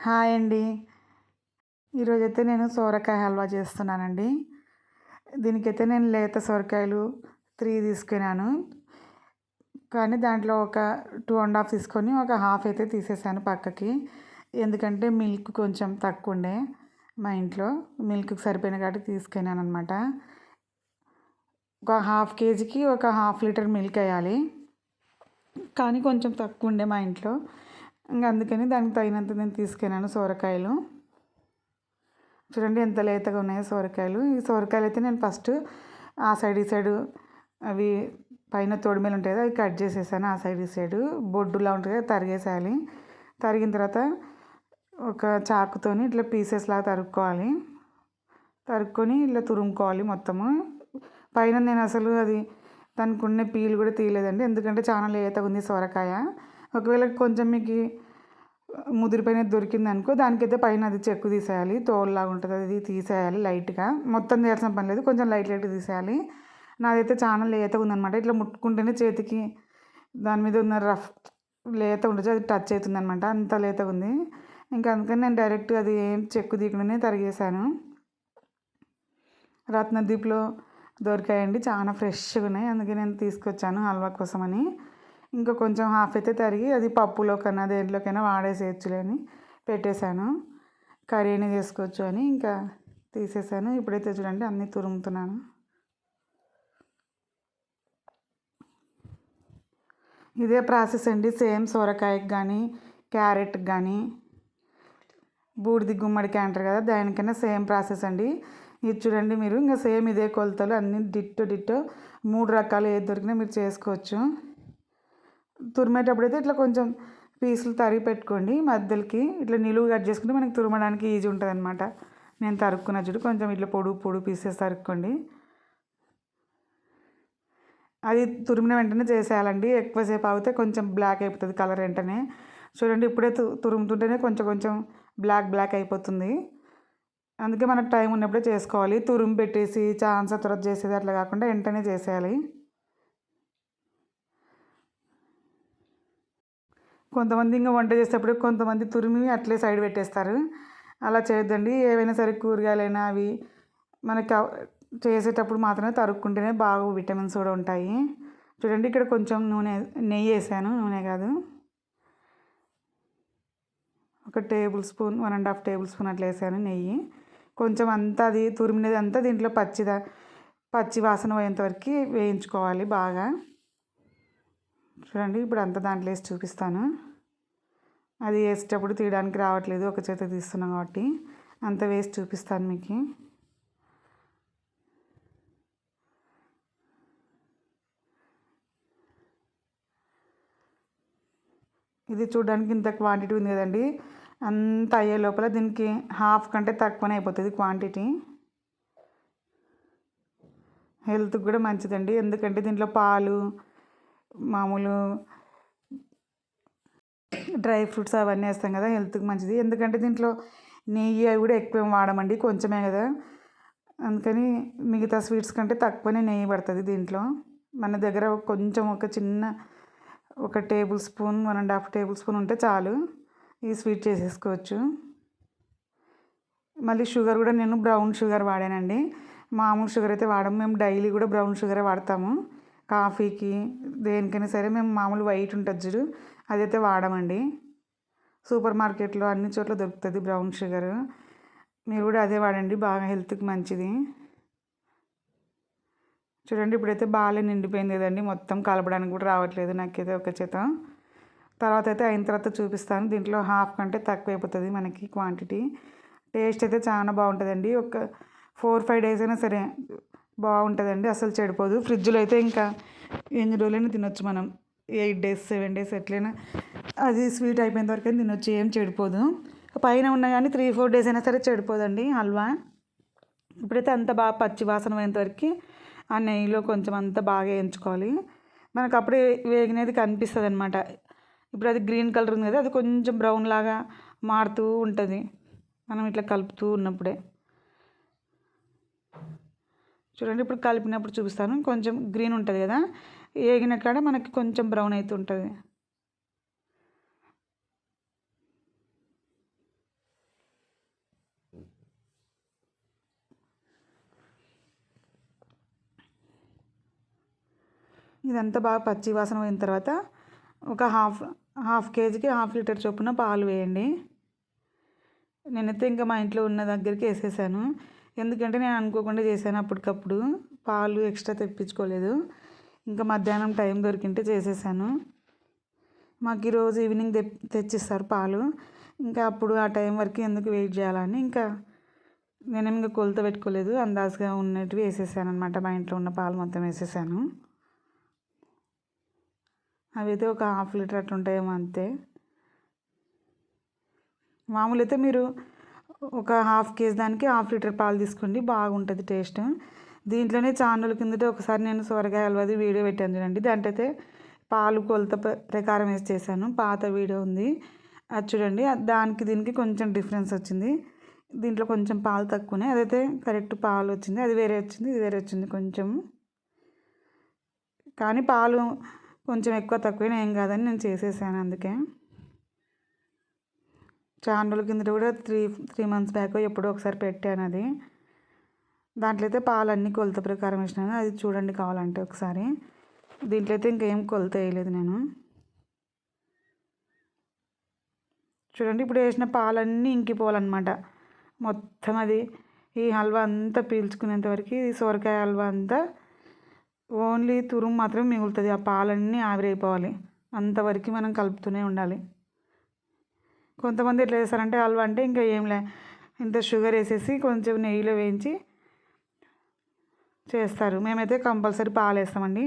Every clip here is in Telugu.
హాయ్ అండి. ఈరోజైతే నేను సోరకాయ హల్వా చేస్తున్నానండి. దీనికైతే నేను లేత సొరకాయలు 3 తీసుకున్నాను. కానీ దాంట్లో ఒక 2 ½ తీసుకొని ఒక హాఫ్ అయితే తీసేసాను పక్కకి. ఎందుకంటే మిల్క్ కొంచెం తక్కువుండే మా ఇంట్లో. మిల్క్‌కి సరిపోయిన కాబట్టి తీసుకున్నాననమాట. ఒక హాఫ్ కేజీకి ఒక హాఫ్ లీటర్ మిల్క్ ఎయ్యాలి. కానీ కొంచెం తక్కువుండే మా ఇంట్లో. అందుకని దానికి తగినంత నేను తీసుకున్నాను సొరకాయలు. చూడండి ఎంత లేతగా ఉన్నాయో సొరకాయలు. ఈ సొరకాయలు అయితే నేను ఫస్ట్ ఆ సైడ్ ఈ సైడు అవి పైన తొడిమెలు ఉంటాయి కదా, అవి కట్ చేసేసాను. ఆ సైడ్ ఈ సైడు బొడ్డులా ఉంటుంది కదా, తరిగేసేయాలి. తరిగిన తర్వాత ఒక చాకుతోని ఇట్లా పీసెస్ లాగా తరుక్కొని ఇట్లా తురుముకోవాలి మొత్తము. పైన నేను అసలు అది దానికి ఉన్న పీల్ కూడా తీయలేదండి, ఎందుకంటే చాలా లేతగా ఉంది సొరకాయ. ఒకవేళ కొంచెం మీకు ముదిరిపోయినది దొరికిందనుకో, దానికైతే పైన అది చెక్కు తీసేయాలి, తోలులాగా ఉంటుంది, అది తీసేయాలి లైట్గా. మొత్తం తీయాల్సిన పని లేదు, కొంచెం లైట్గా తీసేయాలి. నాదైతే చాలా లేతగా ఉందన్నమాట. ఇట్లా ముట్టుకుంటేనే చేతికి దాని మీద ఉన్న రఫ్ లేత ఉండొచ్చు, అది టచ్ అవుతుందన్నమాట, అంత లేతగా ఉంది. ఇంకా అందుకని నేను డైరెక్ట్ అది ఏం చెక్కు తీయకుండానే తరిగేసాను. రత్నదీప్లో దొరికాయండి, చాలా ఫ్రెష్గా ఉన్నాయి, అందుకే నేను తీసుకొచ్చాను హల్వా కోసమని. ఇంకా కొంచెం హాఫ్ అయితే తరిగి అది పప్పులోకన్నా దేంట్లోకైనా వాడేసేయచ్చులే అని పెట్టేశాను. కర్రీ అయినా చేసుకోవచ్చు అని ఇంకా తీసేసాను. ఇప్పుడైతే చూడండి అన్నీ తురుముతున్నాను. ఇదే ప్రాసెస్ అండి, సేమ్ సొరకాయకి కానీ క్యారెట్కి కానీ బూడిది గుమ్మడికాయ అంటారు కదా, దానికైనా సేమ్ ప్రాసెస్ అండి. ఇది చూడండి మీరు, ఇంకా సేమ్ ఇదే కొలతలు అన్నీ డిట్టో 3 రకాలు ఏది దొరికినా మీరు చేసుకోవచ్చు. తురిమేటప్పుడు అయితే ఇట్లా కొంచెం పీసులు తరిగి పెట్టుకోండి. మధ్యలోకి ఇట్లా నిలువు కట్ చేసుకుంటే మనకి తురమడానికి ఈజీ ఉంటుంది అనమాట. నేను తరుక్కున్న చూడు, కొంచెం ఇట్లా పొడుగు పీసెస్ తరుక్కోండి. అది తురిమిన వెంటనే చేసేయాలండి, ఎక్కువసేపు ఆగితే కొంచెం బ్లాక్ అయిపోతుంది కలర్ వెంటనే. చూడండి ఇప్పుడే తురుముతుంటేనే కొంచెం బ్లాక్ అయిపోతుంది. అందుకే మనకు టైం ఉన్నప్పుడే చేసుకోవాలి. తురుము పెట్టేసి ఛాన్స్ తర్వాత చేసేది అట్లా కాకుండా వెంటనే చేసేయాలి. కొంతమంది ఇంకా వంట చేసేటప్పుడు కొంతమంది తురిమి అట్లే సైడ్ పెట్టేస్తారు. అలా చేయొద్దండి. ఏవైనా సరే కూరగాయలైనా అవి మనకి చేసేటప్పుడు మాత్రమే తరుక్కుంటేనే బాగా విటమిన్స్ కూడా ఉంటాయి. చూడండి ఇక్కడ కొంచెం నెయ్యి వేసాను, నూనె కాదు, ఒక 1 టేబుల్ స్పూన్ 1 ½ టేబుల్ స్పూన్ అట్లా వేసాను నెయ్యి. కొంచెం అంతా అది తురిమినది అంతా దీంట్లో పచ్చి వాసన పోయేంత వరకు వేయించుకోవాలి బాగా. చూడండి ఇప్పుడు అంతా దాంట్లో వేసి చూపిస్తాను. అది వేసేటప్పుడు తీయడానికి రావట్లేదు, ఒక చేత తీస్తున్నాం కాబట్టి అంత వేసి చూపిస్తాను మీకు. ఇది చూడడానికి ఇంత క్వాంటిటీ ఉంది కదండి, అంత అయ్యే లోపల దీనికి హాఫ్ కంటే తక్కువనే అయిపోతుంది క్వాంటిటీ. హెల్త్కి కూడా మంచిదండి, ఎందుకంటే దీంట్లో పాలు, మామూలు డ్రై ఫ్రూట్స్ అవన్నీ వేస్తాం కదా, హెల్త్కి మంచిది. ఎందుకంటే దీంట్లో నెయ్యి అవి కూడా ఎక్కువ వాడమండి, కొంచెమే కదా, అందుకని మిగతా స్వీట్స్ కంటే తక్కువనే నెయ్యి పడుతుంది దీంట్లో. మన దగ్గర కొంచెం ఒక చిన్న 1 టేబుల్ స్పూన్ 1 ½ టేబుల్ స్పూన్ ఉంటే చాలు, ఈ స్వీట్ చేసేసుకోవచ్చు. మళ్ళీ షుగర్ కూడా నేను బ్రౌన్ షుగర్ వాడానండి, మామూలు షుగర్ అయితే వాడము. మేము డైలీ కూడా బ్రౌన్ షుగరే వాడతాము. కాఫీకి దేనికైనా సరే మేము మామూలు వైట్ ఉంటుంది చూడు, అదైతే వాడమండి. సూపర్ మార్కెట్లో అన్ని చోట్ల దొరుకుతుంది బ్రౌన్ షుగర్, మీరు కూడా అదే వాడండి, బాగా హెల్త్కి మంచిది. చూడండి ఇప్పుడైతే బాగా నిండిపోయింది కదండి, మొత్తం కలపడానికి కూడా రావట్లేదు నాకైతే ఒక చేత. తర్వాత అయితే అయిన తర్వాత చూపిస్తాను. దీంట్లో హాఫ్ కంటే తక్కువ అయిపోతుంది మనకి క్వాంటిటీ. టేస్ట్ అయితే చాలా బాగుంటుందండి, ఒక 4-5 డేస్ అయినా సరే బాగుంటుందండి, అసలు చెడిపోదు. ఫ్రిడ్జ్లో అయితే ఇంకా ఎన్ని రోజులైనా తినొచ్చు మనం, 8 డేస్ 7 డేస్ ఎట్లయినా అది స్వీట్ అయిపోయేంత వరకు తినొచ్చు, ఏం చెడిపోదు. పైన ఉన్న కానీ 3-4 డేస్ అయినా సరే చెడిపోదండి హల్వా. ఇప్పుడైతే అంత బాగా పచ్చి వాసన పోయేంత వరకు ఆ నెయ్యిలో కొంచెం అంతా బాగా వేయించుకోవాలి. మనకు అప్పుడే వేగినది కనిపిస్తుంది అనమాట. ఇప్పుడు అది గ్రీన్ కలర్ ఉంది కదా, అది కొంచెం బ్రౌన్ లాగా మారుతూ ఉంటుంది మనం ఇట్లా కలుపుతూ ఉన్నప్పుడే. చూడండి ఇప్పుడు కలిపినప్పుడు చూపిస్తాను, కొంచెం గ్రీన్ ఉంటుంది కదా, వేగిన కాడ మనకి కొంచెం బ్రౌన్ అవుతుంటుంది. ఇదంతా బాగా పచ్చి వాసన పోయిన తర్వాత ఒక హాఫ్ కేజీకి 1/2 లీటర్ చొప్పున పాలు వేయండి. నేనైతే ఇంకా మా ఇంట్లో ఉన్న దగ్గరికి వేసేసాను. ఎందుకంటే నేను అనుకోకుండా చేశాను అప్పటికప్పుడు. పాలు ఎక్స్ట్రా తెప్పించుకోలేదు. ఇంకా మధ్యాహ్నం టైం దొరికింటే చేసేసాను. మాకు ఈరోజు ఈవినింగ్ తెచ్చిస్తారు పాలు. ఇంకా అప్పుడు ఆ టైం వరకు ఎందుకు వెయిట్ చేయాలని ఇంకా నేనేమి ఇంకా కొలత పెట్టుకోలేదు. అందాజుగా ఉన్నట్టు వేసేసాను అనమాట. మా ఇంట్లో ఉన్న పాలు మొత్తం వేసేసాను. అవి అయితే ఒక 1/2 లీటర్ అట్లా ఉంటాయేమో అంతే. మామూలు అయితే మీరు ఒక 1/2 కేజీ దానికి 1/2 లీటర్ పాలు తీసుకోండి, బాగుంటుంది టేస్ట్. దీంట్లోనే ఛానల్ కిందట ఒకసారి నేను సొరకాయ హల్వాది వీడియో పెట్టాను చూడండి. దాంట్లో అయితే పాలు కొలత ప్రకారం వేసి చేశాను. పాత వీడియో ఉంది, అది చూడండి. దానికి దీనికి కొంచెం డిఫరెన్స్ వచ్చింది. దీంట్లో కొంచెం పాలు తక్కువనే, అదైతే కరెక్ట్ పాలు వచ్చింది. అది వేరే వచ్చింది, ఇది వేరే వచ్చింది కొంచెం. కానీ పాలు కొంచెం ఎక్కువ తక్కువనే ఏం కాదని నేను చేసేసాను. అందుకే ఛానల్ కింద కూడా త్రీ మంత్స్ బ్యాక్ ఎప్పుడో ఒకసారి పెట్టాను అది. దాంట్లో అయితే పాలన్నీ కొలత ప్రకారం వేసినాను, అది చూడండి కావాలంటే ఒకసారి. దీంట్లో అయితే ఇంకేం కొలత వేయలేదు నేను. చూడండి ఇప్పుడు వేసిన పాలన్నీ ఇంకిపోవాలన్నమాట మొత్తం. అది ఈ హల్వా అంతా పీల్చుకునేంత వరకు, ఈ సొరకాయ హల్వా అంతా ఓన్లీ తురుము మాత్రం మిగులుతుంది. ఆ పాలన్నీ ఆవిరైపోవాలి, అంతవరకు మనం కలుపుతూనే ఉండాలి. కొంతమంది ఎట్లా చేస్తారంటే హల్వా అంటే ఇంకా ఏంలే, ఇంత షుగర్ వేసేసి కొంచెం నెయ్యిలో వేయించి చేస్తారు. మేమైతే కంపల్సరీ పాలు వేస్తామండి.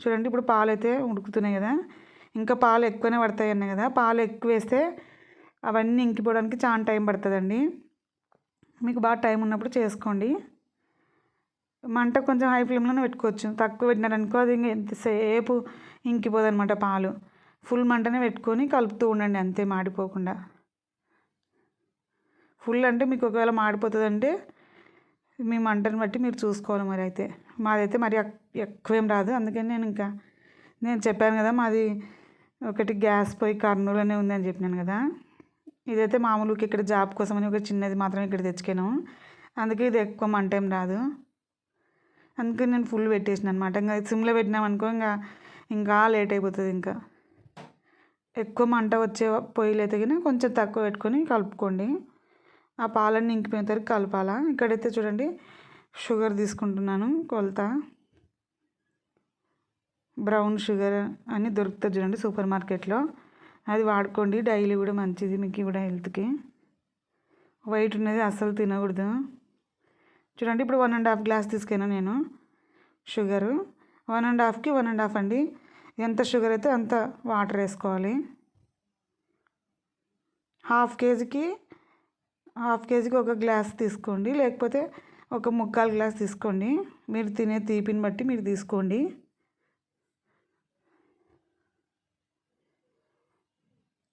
చూడండి ఇప్పుడు పాలు అయితే ఉడుకుతున్నాయి కదా, ఇంకా పాలు ఎక్కువనే పడతాయి అన్నాయి కదా. పాలు ఎక్కువ వేస్తే అవన్నీ ఇంకిపోవడానికి చాలా టైం పడుతుందండి. మీకు బాగా టైం ఉన్నప్పుడు చేసుకోండి. మంట కొంచెం హై ఫ్లేమ్లోనే పెట్టుకోవచ్చు. తక్కువ పెట్టినారనుకో అది ఎంతసేపు ఇంకిపోదు అనమాట పాలు. ఫుల్ మంటనే పెట్టుకొని కలుపుతూ ఉండండి అంతే, మాడిపోకుండా. ఫుల్ అంటే మీకు ఒకవేళ మాడిపోతుంది అంటే మీ మంటను బట్టి మీరు చూసుకోవాలి. మరి అయితే మాదైతే మరి ఎక్కువేం రాదు. అందుకని నేను చెప్పాను కదా, మాది ఒకటి గ్యాస్ పొయ్యి కర్నూలులోనే ఉందని చెప్పినాను కదా. ఇదైతే మామూలుగా ఇక్కడ జాబ్ కోసమని ఒక చిన్నది మాత్రమే ఇక్కడ తెచ్చుకాను. అందుకే ఇది ఎక్కువ మంట ఏం రాదు. అందుకని నేను ఫుల్ పెట్టేసిన అనమాట. ఇంకా సిమ్లో పెట్టినామనుకో ఇంకా లేట్ అయిపోతుంది. ఇంకా ఎక్కువ మంట వచ్చే పొయ్యిలు అయితే కానీ కొంచెం తక్కువ పెట్టుకొని కలుపుకోండి. ఆ పాలన్నీ ఇంకిపోయిన తర్వాత కలపాలా. ఇక్కడైతే చూడండి షుగర్ తీసుకుంటున్నాను కొలత. బ్రౌన్ షుగర్ అని దొరుకుతుంది చూడండి సూపర్ మార్కెట్లో, అది వాడుకోండి. డైలీ కూడా మంచిది మీకు కూడా హెల్త్కి. వైట్ ఉన్నది అస్సలు తినకూడదు. చూడండి ఇప్పుడు 1.5 గ్లాస్ తీసుకున్నాను నేను షుగరు. 1.5కి 1.5 అండి. ఎంత షుగర్ అయితే అంత వాటర్ వేసుకోవాలి. హాఫ్ కేజీకి ఒక గ్లాస్ తీసుకోండి, లేకపోతే ఒక 3/4 గ్లాస్ తీసుకోండి. మీరు తినే తీపిని బట్టి మీరు తీసుకోండి.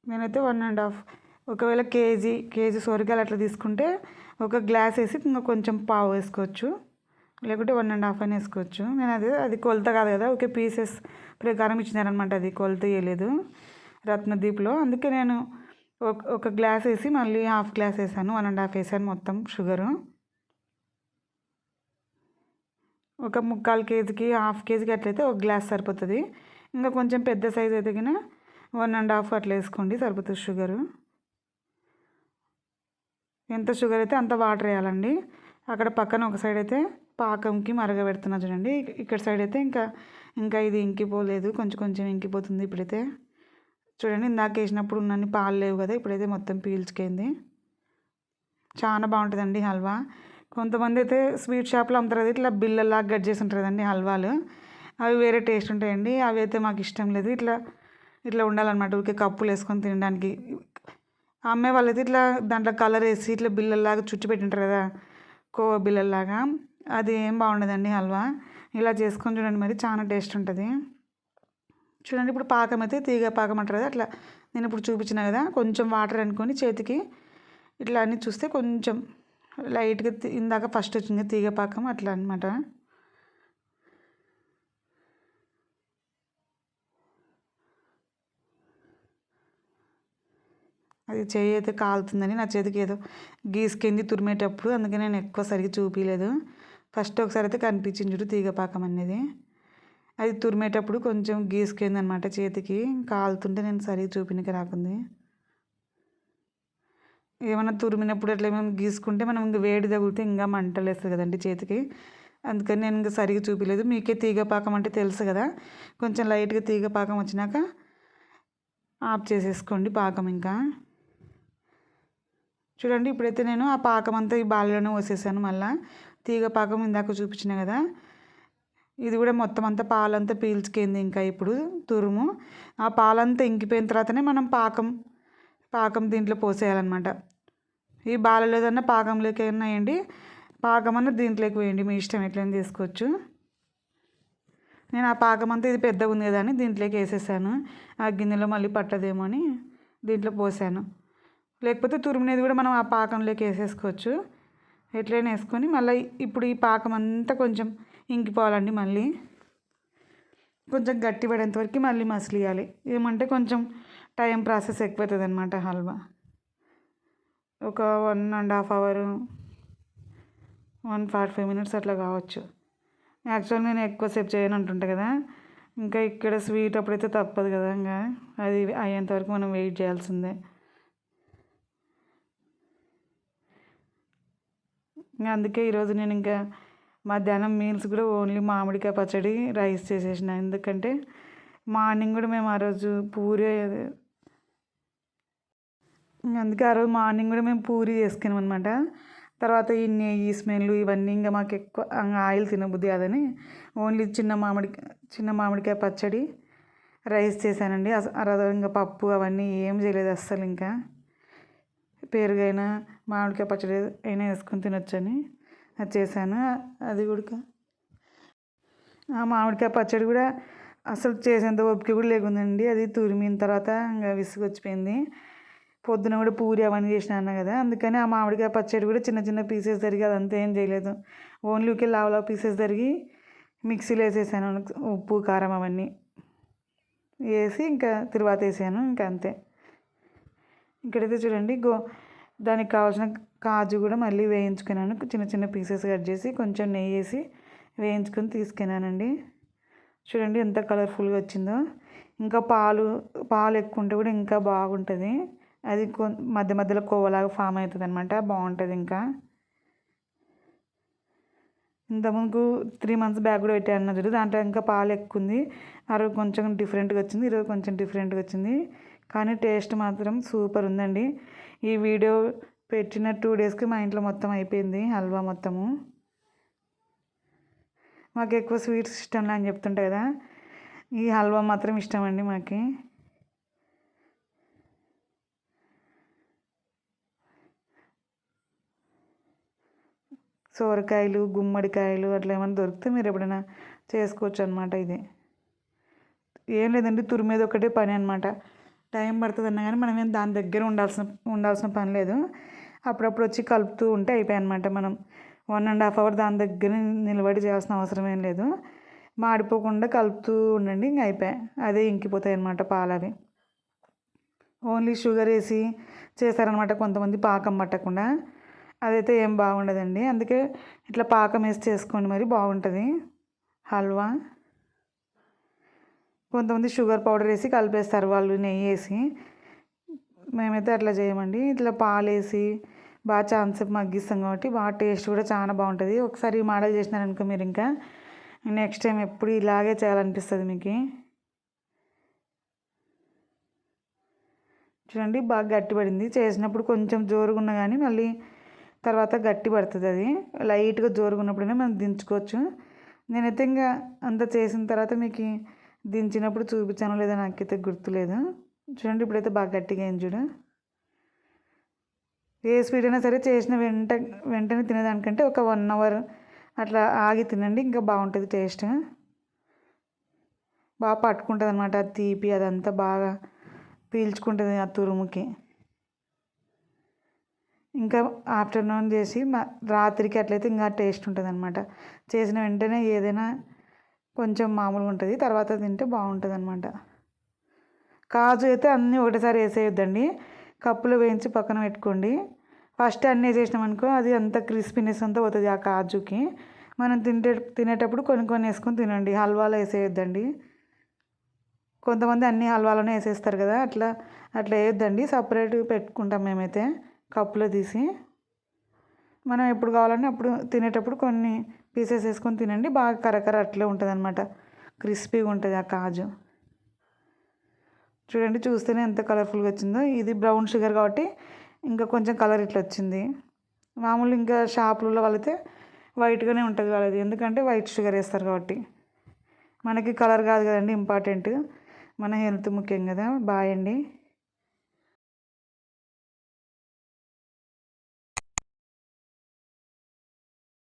నేనైతే 1.5, ఒకవేళ కేజీ సొరకాయలు అట్లా తీసుకుంటే ఒక గ్లాస్ వేసి ఇంకా కొంచెం పావు వేసుకోవచ్చు, లేకుంటే 1.5 అని వేసుకోవచ్చు. నేను అది కొలత కాదు కదా, ఓకే పీసెస్ ప్రకారం ఇచ్చినారనమాట. అది కొలత వేయలేదు రత్నదీప్లో. అందుకే నేను ఒక గ్లాస్ వేసి మళ్ళీ హాఫ్ గ్లాస్ వేసాను, 1.5 వేసాను మొత్తం షుగరు. ఒక 3/4 కేజీకి హాఫ్ కేజీకి అట్లయితే ఒక గ్లాస్ సరిపోతుంది. ఇంకా కొంచెం పెద్ద సైజ్ అయితే కన్నా 1.5 అట్లా వేసుకోండి సరిపోతుంది షుగరు. ఎంత షుగర్ అయితే అంత వాటర్ వేయాలండి. అక్కడ పక్కన ఒక సైడ్ అయితే పాకంకి మరగబెడుతున్నా చూడండి. ఇక్కడ సైడ్ అయితే ఇంకా ఇది ఇంకిపోలేదు, కొంచెం ఇంకిపోతుంది ఇప్పుడైతే. చూడండి ఇందాక వేసినప్పుడు ఉన్నన్ని పాలు లేవు కదా, ఇప్పుడైతే మొత్తం పీల్చుకైంది. చాలా బాగుంటుందండి హల్వా. కొంతమంది అయితే స్వీట్ షాప్లో అమ్ముతారు కదా, ఇట్లా బిల్లలాగా కట్ చేసి ఉంటుంది కదండి హల్వాలు, అవి వేరే టేస్ట్ ఉంటాయండి. అవి అయితే మాకు ఇష్టం లేదు. ఇట్లా ఉండాలన్నమాట, ఊరికే కప్పులు వేసుకొని తినడానికి. అమ్మే వాళ్ళైతే ఇట్లా దాంట్లో కలర్ వేసి ఇట్లా బిల్లల్లాగా చుట్టి పెట్టింటారు కదా, కోవా బిల్లల్లాగా. అది ఏం బాగుండదండి హల్వా. ఇలా చేసుకొని చూడండి, మరి చాలా టేస్ట్ ఉంటుంది. చూడండి ఇప్పుడు పాకం అయితే తీగ పాకం అంటారు కదా, అట్లా నేను ఇప్పుడు చూపించిన కదా, కొంచెం వాటర్ అనుకొని చేతికి ఇట్లా అన్నీ చూస్తే కొంచెం లైట్గా ఇందాక ఫస్ట్ వచ్చింది తీగ పాకం, అట్లా అనమాట. అది చేయి అయితే కాలుతుందని నా చేతికి ఏదో గీసుకెంది తురిమేటప్పుడు, అందుకే నేను ఎక్కువ సరిగ్గా చూపించలేదు. ఫస్ట్ ఒకసారి అయితే కనిపించింది చూడు తీగ పాకం అనేది. అది తురిమేటప్పుడు కొంచెం గీసుకుందనమాట చేతికి, కాలుతుంటే నేను సరిగ్గా చూపినకి రాకుంది. ఏమన్నా తురిమినప్పుడు అట్లా ఏమైనా గీసుకుంటే మనం ఇంక వేడి తగిలితే ఇంకా మంటలేస్తుంది కదండి చేతికి. అందుకని నేను ఇంకా సరిగ్గా చూపించలేదు. మీకే తీగ పాకం అంటే తెలుసు కదా, కొంచెం లైట్గా తీగ పాకం వచ్చినాక ఆఫ్ చేసేసుకోండి పాకం. ఇంకా చూడండి, ఇప్పుడైతే నేను ఆ పాకం అంతా ఈ బావిలోనే పోసేసాను. మళ్ళీ తీగ పాకం ఇందాక చూపించిన కదా, ఇది కూడా మొత్తం అంతా పాలంతా పీల్చుకుంది. ఇంకా ఇప్పుడు తురుము ఆ పాలంతా ఇంకిపోయిన తర్వాతనే మనం పాకం దీంట్లో పోసేయాలన్నమాట. ఈ బాలలో ఏదన్నా పాకంలోకి వేయండి, పాకం అన్న దీంట్లోకి వేయండి, మీ ఇష్టం ఎట్లయినా చేసుకోవచ్చు. నేను ఆ పాకం అంతా ఇది పెద్దగా ఉంది కదా అని దీంట్లోకి వేసేసాను. ఆ గిన్నెలో మళ్ళీ పట్టదేమో అని దీంట్లో పోసాను. లేకపోతే తురిమినది కూడా మనం ఆ పాకంలోకి వేసేసుకోవచ్చు. ఎట్లయినా వేసుకొని మళ్ళీ ఇప్పుడు ఈ పాకం అంతా కొంచెం ఇంకిపోవాలండి. మళ్ళీ కొంచెం గట్టి పడేంత వరకు మళ్ళీ మసిలియాలి. ఏమంటే కొంచెం టైం ప్రాసెస్ ఎక్కువవుతుంది అనమాట హల్వా. ఒక 1.5 hours 145 minutes అట్లా కావచ్చు. యాక్చువల్ నేను ఎక్కువసేపు చేయను అంటుంటా కదా, ఇంకా ఇక్కడ స్వీట్ అప్పుడైతే తప్పదు కదా, ఇంకా అది అయ్యేంత వరకు మనం వెయిట్ చేయాల్సిందే. ఇంకా అందుకే ఈరోజు నేను ఇంకా మధ్యాహ్నం మీల్స్ కూడా ఓన్లీ మామిడికాయ పచ్చడి రైస్ చేసేసిన. ఎందుకంటే మార్నింగ్ కూడా మేము ఆ రోజు పూరి, అందుకే ఆ రోజు మార్నింగ్ కూడా మేము పూరి చేసుకున్నాం అనమాట. తర్వాత ఈ నెయ్యి స్మెల్ ఇవన్నీ ఇంకా మాకు ఎక్కువ ఆయిల్ తినబుద్ధి కాదని ఓన్లీ చిన్న మామిడికాయ పచ్చడి రైస్ చేశానండి. అసలు ఇంకా పప్పు అవన్నీ ఏం చేయలేదు అస్సలు. ఇంకా పెరుగైనా మామిడికాయ పచ్చడి అయినా వేసుకొని తినొచ్చని అది చేశాను. అది కూడా ఆ మామిడికాయ పచ్చడి కూడా అసలు చేసేంత ఓపిక కూడా లేకుందండి. అది తురిమిన తర్వాత ఇంకా విసుగు వచ్చిపోయింది. పొద్దున కూడా పూరి అవన్నీ చేసినా కదా, అందుకని ఆ మామిడికాయ పచ్చడి కూడా చిన్న చిన్న పీసెస్ తరిగి అదంతా ఏం చేయలేదు. ఓన్లీ ఊరికే లావు పీసెస్ తరిగి మిక్సీలో వేసేసాను. ఉప్పు కారం అవన్నీ వేసి ఇంకా తిరువాత వేసాను. ఇంకా అంతే. ఇక్కడైతే చూడండి, దానికి కావాల్సిన కాజు కూడా మళ్ళీ వేయించుకున్నాను. చిన్న చిన్న పీసెస్ కట్ చేసి కొంచెం నెయ్యి వేసి వేయించుకొని తీసుకున్నానండి. చూడండి ఎంత కలర్ఫుల్గా వచ్చిందో. ఇంకా పాలు ఎక్కువ ఉంటే కూడా ఇంకా బాగుంటుంది. అది మధ్య మధ్యలో కోవలాగా ఫామ్ అవుతుంది అనమాట, బాగుంటుంది. ఇంకా ఇంతకుముందు 3 months బ్యాక్ కూడా పెట్టాను చూడు, దాంట్లో ఇంకా పాలు ఎక్కువ ఉంది. ఆ రోజు కొంచెం డిఫరెంట్గా వచ్చింది, ఈరోజు కొంచెం డిఫరెంట్గా వచ్చింది. కానీ టేస్ట్ మాత్రం సూపర్ ఉందండి. ఈ వీడియో పెట్టిన 2 daysకి మా ఇంట్లో మొత్తం అయిపోయింది హల్వా మొత్తము. మాకు ఎక్కువ స్వీట్స్ ఇష్టంలే అని చెప్తుంటా కదా, ఈ హల్వా మాత్రం ఇష్టం అండి మాకు. సోరకాయలు, గుమ్మడికాయలు అట్లా ఏమైనా దొరికితే మీరు ఎప్పుడైనా చేసుకోవచ్చు అనమాట. ఇది ఏం లేదండి, తురిమేది ఒకటే పని అనమాట. టైం పడుతుంది అన్నా కానీ మనం ఏం దాని దగ్గర ఉండాల్సిన పని లేదు. అప్పుడప్పుడు వచ్చి కలుపుతూ ఉంటే అయిపోయాయి అనమాట. మనం 1.5 hours దాని దగ్గర నిలబడి చేయాల్సిన అవసరం ఏం లేదు. మాడిపోకుండా కలుపుతూ ఉండండి, ఇంక అయిపోయాయి. అదే ఇంకిపోతాయి అనమాట పాలవి. ఓన్లీ షుగర్ వేసి చేస్తారనమాట కొంతమంది, పాకం పట్టకుండా. అదైతే ఏం బాగుండదండి. అందుకే ఇట్లా పాకం వేసి చేసుకోండి, మరి బాగుంటుంది హల్వా. కొంతమంది షుగర్ పౌడర్ వేసి కలిపేస్తారు వాళ్ళు, నెయ్యి వేసి. మేమైతే అట్లా చేయమండి, ఇట్లా పాలు వేసి బాగా చాలాసేపు మగ్గిస్తాం కాబట్టి బాగా టేస్ట్ కూడా చాలా బాగుంటుంది. ఒకసారి ఈ మోడల్ చేసినారనుకో మీరు ఇంకా నెక్స్ట్ టైం ఎప్పుడు ఇలాగే చేయాలనిపిస్తుంది మీకు. చూడండి బాగా గట్టి పడింది. చేసినప్పుడు కొంచెం జోరుగా ఉన్నా కానీ మళ్ళీ తర్వాత గట్టి పడుతుంది. అది లైట్గా జోరుగా ఉన్నప్పుడైనా మనం దించుకోవచ్చు. నేనైతే ఇంకా అంత చేసిన తర్వాత మీకు దించినప్పుడు చూపించాను లేదా నాకైతే గుర్తులేదు. చూడండి ఇప్పుడైతే బాగా గట్టిగా అయింది చూడు. ఏ స్వీట్ అయినా సరే చేసిన వెంటనే తినేదానికంటే ఒక 1 hour అట్లా ఆగి తినండి, ఇంకా బాగుంటుంది టేస్ట్. బాగా పట్టుకుంటుంది అనమాట, ఆ తీపి అదంతా బాగా పీల్చుకుంటుంది ఆ తురుముకి. ఇంకా ఆఫ్టర్నూన్ చేసి రాత్రికి అట్లయితే ఇంకా టేస్ట్ ఉంటుంది అనమాట. చేసిన వెంటనే ఏదైనా కొంచెం మామూలుగా ఉంటుంది, తర్వాత తింటే బాగుంటుంది అనమాట. కాజు అయితే అన్నీ ఒకటేసారి వేసేయొద్దండి, కప్పులో వేయించి పక్కన పెట్టుకోండి. ఫస్ట్ అన్నీ వేసేసినాం అనుకో అది అంత క్రిస్పీనెస్ అంతా పోతుంది ఆ కాజుకి. మనం తినేటప్పుడు కొన్ని కొన్ని వేసుకొని తినండి, హల్వాలో వేసేయొద్దండి. కొంతమంది అన్ని హల్వాలోనే వేసేస్తారు కదా, అట్లా వేయొద్దండి. సపరేట్ పెట్టుకుంటాం మేమైతే కప్పులో తీసి. మనం ఎప్పుడు కావాలంటే అప్పుడు తినేటప్పుడు కొన్ని పీసెస్ వేసుకొని తినండి. బాగా కరకర అట్లే ఉంటుంది అనమాట, క్రిస్పీగా ఉంటుంది ఆ కాజు. చూడండి, చూస్తేనే ఎంత కలర్ఫుల్గా వచ్చిందో. ఇది బ్రౌన్ షుగర్ కాబట్టి ఇంకా కొంచెం కలర్ ఇట్లా వచ్చింది. మామూలు ఇంకా షాపులలో వాళ్ళైతే వైట్గానే ఉంటుంది వాళ్ళది, ఎందుకంటే వైట్ షుగర్ వేస్తారు కాబట్టి. మనకి కలర్ కాదు కదండి ఇంపార్టెంట్, మన హెల్త్ ముఖ్యం కదా. బాయ్ అండి.